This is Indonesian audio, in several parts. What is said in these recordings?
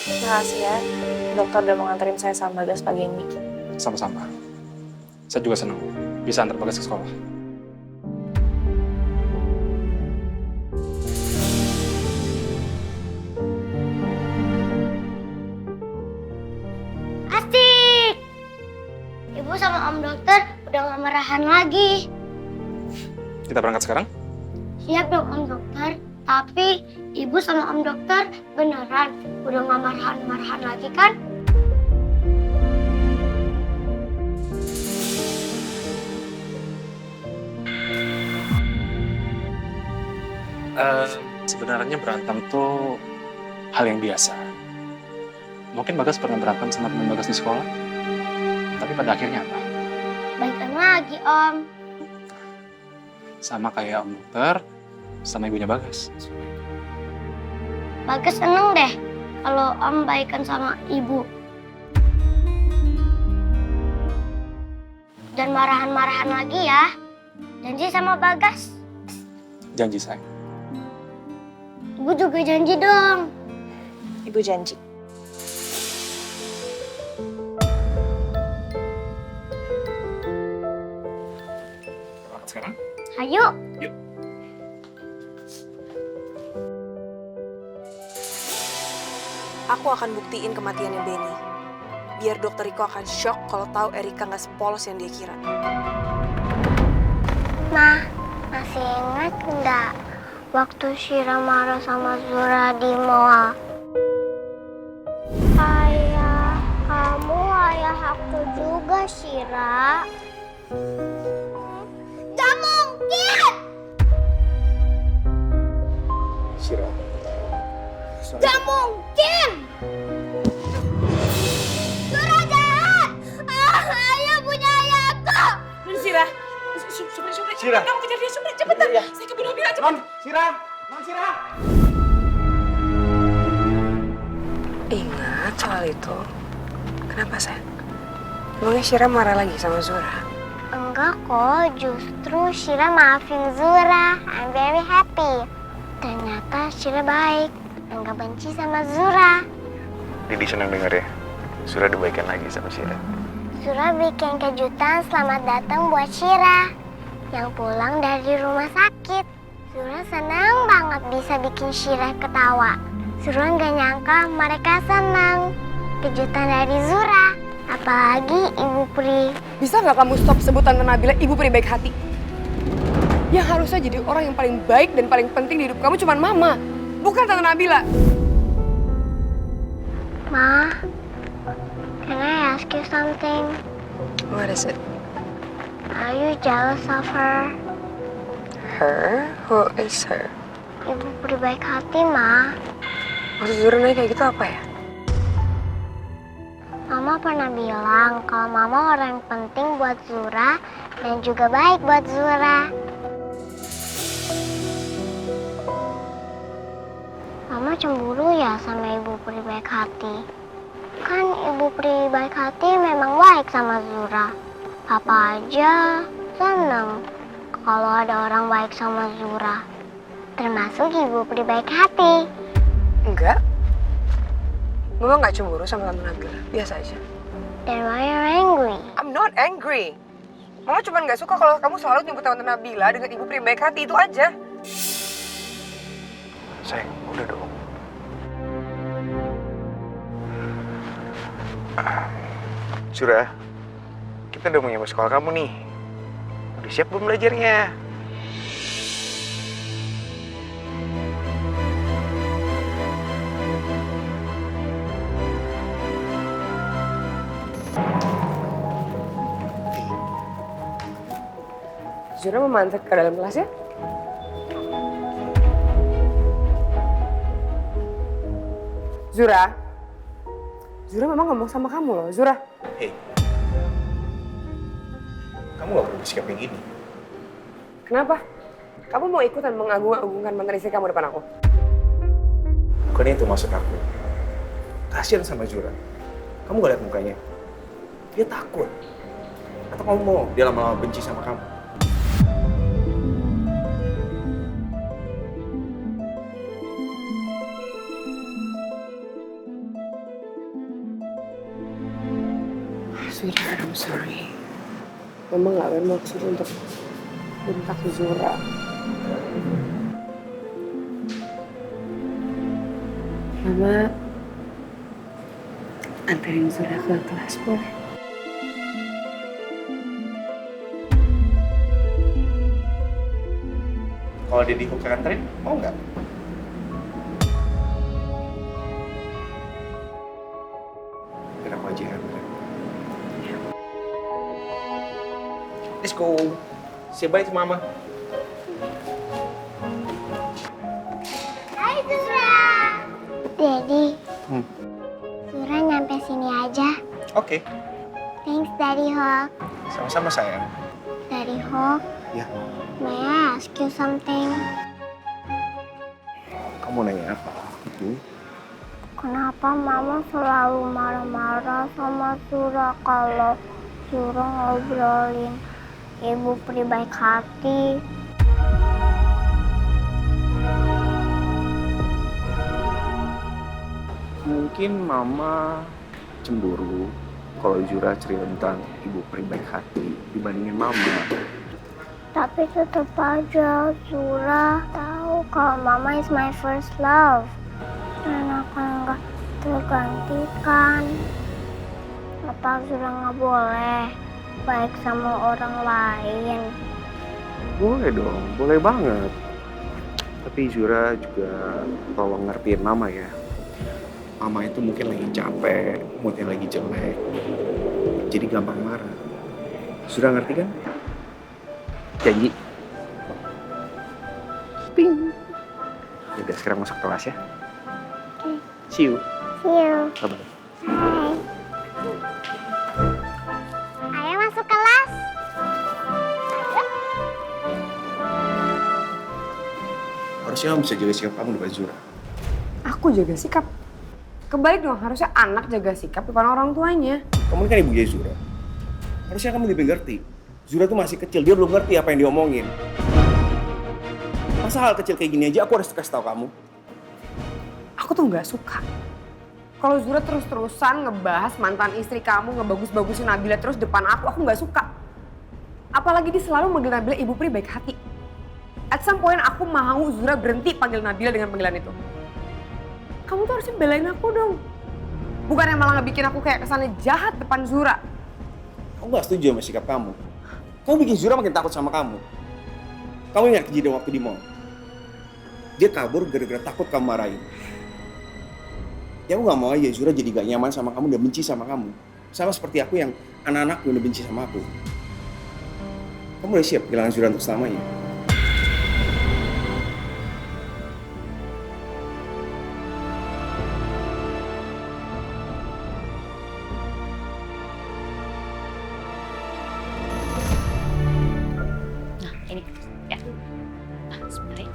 Makasih ya, dokter udah mau nganterin saya sama Bagas pagi ini. Sama-sama. Saya juga senang bisa antar Bagas ke sekolah. Asik! Ibu sama Om Dokter udah gak marahan lagi. Kita berangkat sekarang? Siap dong Om Dokter. Tapi Ibu sama Om Dokter beneran udah gak marahan-marahan lagi kan? Sebenarnya berantem tuh hal yang biasa. Mungkin Bagas pernah berantem sama teman Bagas di sekolah. Tapi pada akhirnya apa? Baikan lagi Om. Sama kayak Om Dokter sama ibunya Bagas. Bagas seneng deh kalau Om baikan sama Ibu. Dan marahan-marahan lagi ya. Janji sama Bagas. Janji sayang. Ibu juga janji dong. Ibu janji. Berangkat sekarang? Ayo. Yuk. Aku akan buktiin kematiannya Benny. Biar dokter Riko akan shock kalau tahu Erika nggak sepolos yang dia kira. Ma, masih ingat nggak waktu Shira marah sama Zura di mall? Ayah, kamu ayah aku juga, Shira. Gak mungkin! Shira. Gak mungkin! Zura jahat! Ayah punya ayah aku! Non Sira, Supri, Sira. kamu kejar dia, Supri, cepetan. Saya ke mobil aja. Non, Shira! Non, Shira! Ingat soal itu. Kenapa, sayang? Emangnya Shira marah lagi sama Zura? Enggak kok, justru Shira maafin Zura. I'm very happy. Ternyata Shira baik, enggak benci sama Zura. Didi senang denger ya. Sudah dibaikan lagi sama Shira. Zura bikin kejutan selamat datang buat Shira yang pulang dari rumah sakit. Zura senang banget bisa bikin Shira ketawa. Zura nggak nyangka mereka senang. Kejutan dari Zura. Apalagi Ibu Pri. Bisa nggak kamu stop sebutan Tante Nabila ibu peri baik hati? Yang harusnya jadi orang yang paling baik dan paling penting di hidup kamu cuma mama, bukan Tante Nabila. Ma, can I ask you something? What is it? Are you jealous of her? Her? Who is her? Ibu Pri baik hati, Ma. Maksud Zura nanya kayak gitu apa ya? Mama pernah bilang kalau Mama orang yang penting buat Zura dan juga baik buat Zura. Mama cemburu ya sama Ibu Pri baik hati. Kan Ibu Pri baik hati memang baik sama Zura. Papa aja seneng kalau ada orang baik sama Zura. Termasuk Ibu Pri baik hati. Enggak. Mama nggak cemburu sama Tante Nabila, biasa aja. Then why you're angry? I'm not angry. Mama cuma nggak suka kalau kamu selalu nyebut Tante Nabila dengan ibu peri baik hati, itu aja. Sayang, udah dong. Surah, kita udah mau nyampe sekolah kamu nih. Udah siap belum belajarnya? Zura mau mantek ke dalam kelas ya? Zura? Zura memang ngomong sama kamu loh, Zura. Hei, kamu gak perlu bersikap kayak gini. Kenapa? Kamu mau ikutan mengagung-agungkan mantan istri kamu depan aku? Bukan itu maksud aku. Kasian sama Zura. Kamu gak lihat mukanya? Dia takut. Atau kamu mau dia lama-lama benci sama kamu? Sweetheart, I'm sorry. Mama gak bermaksud untuk bentak Zura. Mama anterin Zura ke kelas boleh? Kalau Dedi ke kantorin, mau nggak? Biar aku aja yang anterin. Let's go. Say bye to mama. Hai Zura. Daddy. Zura nyampe sini aja. Oke. Thanks Daddy Hawk. Sama-sama sayang. Daddy Hawk, Ya. may I ask you something? Kamu nanya apa? Kenapa Mama selalu marah-marah sama Zura kalau Zura ngobrolin Ibu Pri baik hati? Mungkin mama cemburu kalau Zura cerita tentang ibu Pri baik hati dibandingin mama. Tapi tetap aja Zura tahu kalau Mama is my first love dan akan nggak tergantikan. Apa Zura nggak boleh baik sama orang lain? Boleh dong, boleh banget. Tapi Zura juga tolong ngertiin mama ya. Mama itu mungkin lagi capek, moodnya lagi jelek. Jadi gampang marah. Zura ngerti kan? Janji. Ping. Udah sekarang masuk kelas ya. Oke. See you. See you. Bye-bye. Bye. Ayo masuk kelas. Harusnya kamu bisa jaga sikap kamu depan Zura. Aku jaga sikap. Kebalik dong, harusnya anak jaga sikap depan orang tuanya. Kamu kan ibunya Zura. Harusnya kamu lebih ngerti. Zura tuh masih kecil, dia belum ngerti apa yang diomongin. Masa hal kecil kayak gini aja aku harus kasih tahu kamu? Aku tuh nggak suka. Kalau Zura terus-terusan ngebahas mantan istri kamu, ngebagus-bagusin Nabila terus depan aku nggak suka. Apalagi dia selalu manggil Nabila Ibu Pri baik hati. At some point aku mau Zura berhenti panggil Nabila dengan panggilan itu. Kamu tuh harusnya belain aku dong. Bukannya malah ngebikin aku kayak kesannya jahat depan Zura. Aku gak setuju sama sikap kamu. Kamu bikin Zura makin takut sama kamu. Kamu ingat kejadian waktu di mall? Dia kabur gara-gara takut kamu marahin. Ya aku gak mau aja Zura jadi gak nyaman sama kamu dan benci sama kamu. Sama seperti aku yang anak-anakku udah benci sama aku. Kamu udah siap kehilangan Zura untuk selamanya? Ini ya. Sebentar.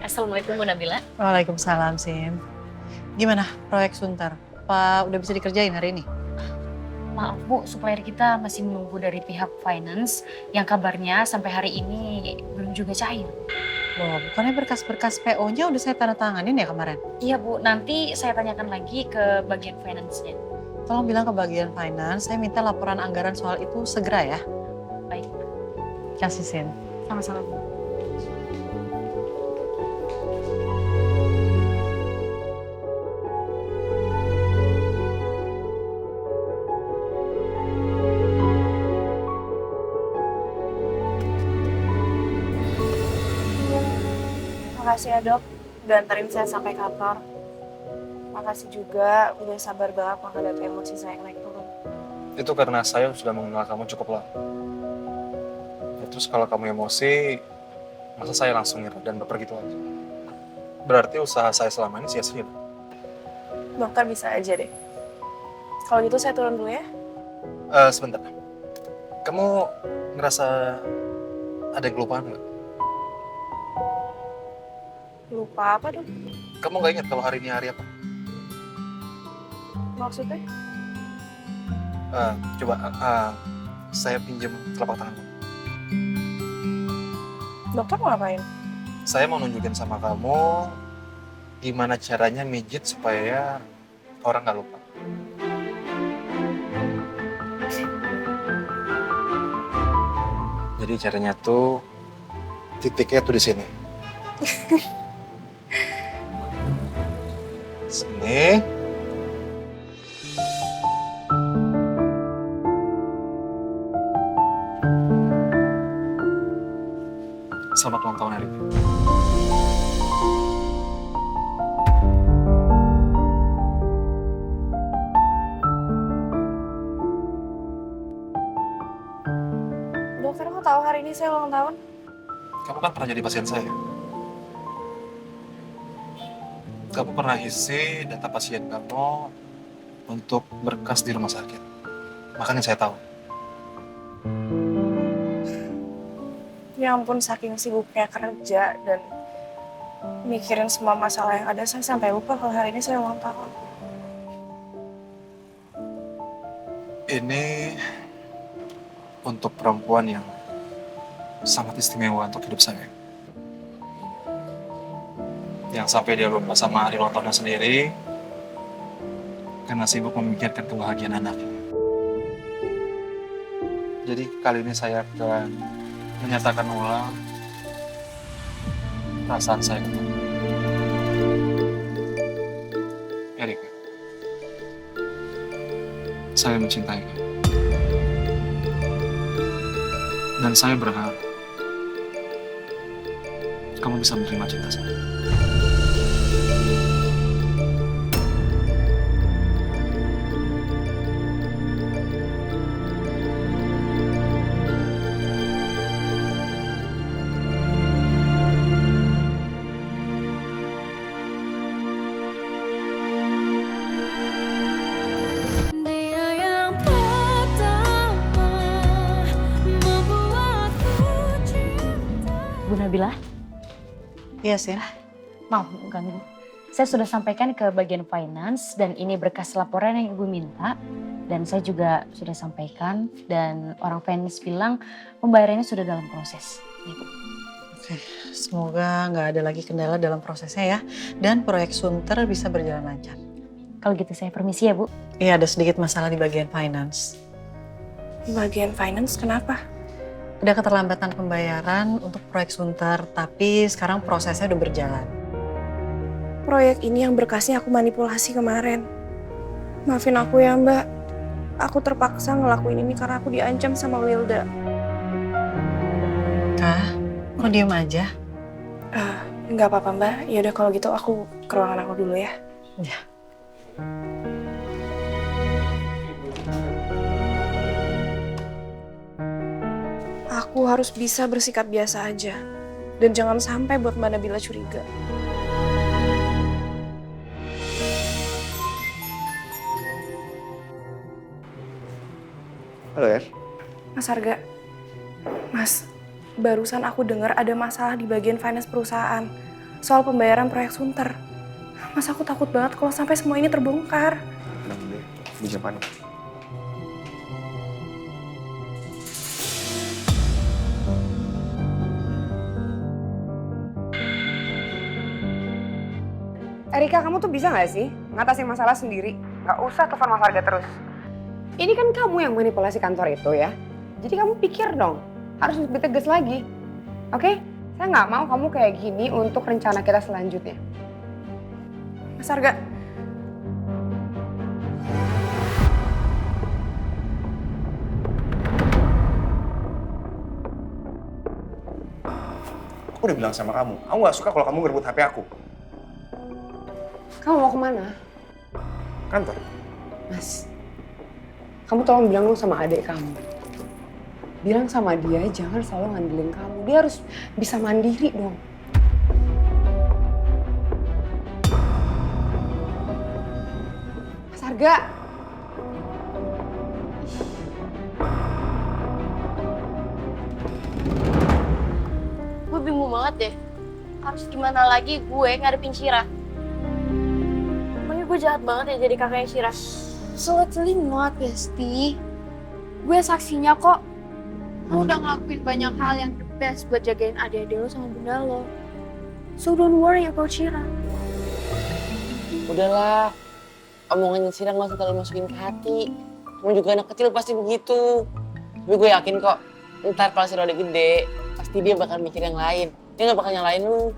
Assalamualaikum Bu Nabila. Waalaikumsalam, Sim. Gimana proyek Sunter? Apa udah bisa dikerjain hari ini? Maaf Bu, supplier kita masih menunggu dari pihak finance yang kabarnya sampai hari ini belum juga cair. Loh, bukannya berkas-berkas PO-nya udah saya tanda tanganin ya kemarin? Iya Bu, nanti saya tanyakan lagi ke bagian finance-nya. Tolong bilang ke bagian finance, saya minta laporan anggaran soal itu segera ya. Baik. Kasih, Sin. Sama-sama Bu. Makasih ya dok, udah antarin saya sampai kantor. Makasih juga udah sabar banget menghadapi emosi saya yang naik turun. Itu karena saya sudah mengenal kamu cukup lama. Ya, terus kalau kamu emosi, masa saya langsung nyerah dan baper gitu aja? Berarti usaha saya selama ini sia-sia. Dokter bisa aja deh. Kalau gitu saya turun dulu ya. Sebentar. Kamu ngerasa ada yang kelupaan nggak? Lupa apa dong? Kamu nggak ingat kalau hari ini hari apa? Maksudnya? Coba saya pinjam telapak tanganmu. Dokter mau ngapain? Saya mau nunjukin sama kamu gimana caranya mijit supaya orang nggak lupa. Jadi caranya tuh titiknya tuh di sini. Sini. Selamat ulang tahun, Erik. Dokter kok tahu hari ini saya ulang tahun? Kamu kan pernah jadi pasien saya. Kamu pernah isi data pasien kamu untuk berkas di rumah sakit. Makanya saya tahu. Ya ampun, saking sibuknya kerja dan mikirin semua masalah yang ada, saya sampai lupa kalau hari ini saya ulang tahun. Ini untuk perempuan yang sangat istimewa untuk hidup saya. Yang sampai dia lupa sama hari ulang tahunnya sendiri karena sibuk memikirkan kebahagiaan anaknya. Jadi kali ini saya akan menyatakan ulang perasaan saya ke kamu. Erik, saya mencintai kamu. Dan saya berharap kamu bisa menerima cinta saya. Dia yang pertama membuatku cinta. Bu Nabila, Iya sih. maaf mengganggu. Saya sudah sampaikan ke bagian finance dan ini berkas laporan yang Ibu minta. Dan saya juga sudah sampaikan dan orang finance bilang pembayarannya sudah dalam proses. Ibu. Oke, semoga nggak ada lagi kendala dalam prosesnya ya. Dan proyek Sunter bisa berjalan lancar. Kalau gitu saya permisi ya Bu. Iya, ada sedikit masalah di bagian finance. Di bagian finance kenapa? Ada keterlambatan pembayaran untuk proyek Sunter, tapi sekarang prosesnya udah berjalan. Proyek ini yang berkasnya aku manipulasi kemarin. Maafin aku ya Mbak. Aku terpaksa ngelakuin ini karena aku diancam sama Wilda. Kak, kok diem aja? Nggak apa-apa Mbak. Yaudah kalau gitu aku ke ruangan aku dulu ya. Ya. Aku harus bisa bersikap biasa aja. Dan jangan sampai buat Mbak Nabila curiga. Halo ya. Mas Arga, Mas, barusan aku dengar ada masalah di bagian finance perusahaan soal pembayaran proyek Sunter. Mas, aku takut banget kalau sampai semua ini terbongkar. Tenang deh, bisa panik. Erika, kamu tuh bisa nggak sih ngatasin masalah sendiri? Nggak usah telepon Mas Arga terus. Ini kan kamu yang manipulasi kantor itu ya. Jadi kamu pikir dong, harus lebih tegas lagi. Oke? Saya nggak mau kamu kayak gini untuk rencana kita selanjutnya. Mas Arga, Aku udah bilang sama kamu gak suka kalau kamu ngerebut HP aku. Kamu mau kemana? Kantor. Mas, kamu tolong bilang dong sama adik kamu. Bilang sama dia jangan selalu ngandelin kamu. Dia harus bisa mandiri dong. Mas Arga. Gue bingung banget deh. Harus gimana lagi gue ngadepin Shira? Emangnya gue jahat banget ya jadi kakaknya Shira? Totally not, Besti. Gue saksinya kok. Lo udah ngelakuin banyak hal yang the best buat jagain adik-adik lo sama bunda lo. So don't worry about Shira. Udahlah, omongannya Shira nggak usah terlalu masukin ke hati. Kamu juga anak kecil pasti begitu. Tapi gue yakin kok, Ntar kalau si Rode gede, pasti dia bakal mikir yang lain. Dia gak bakal nyalain lu.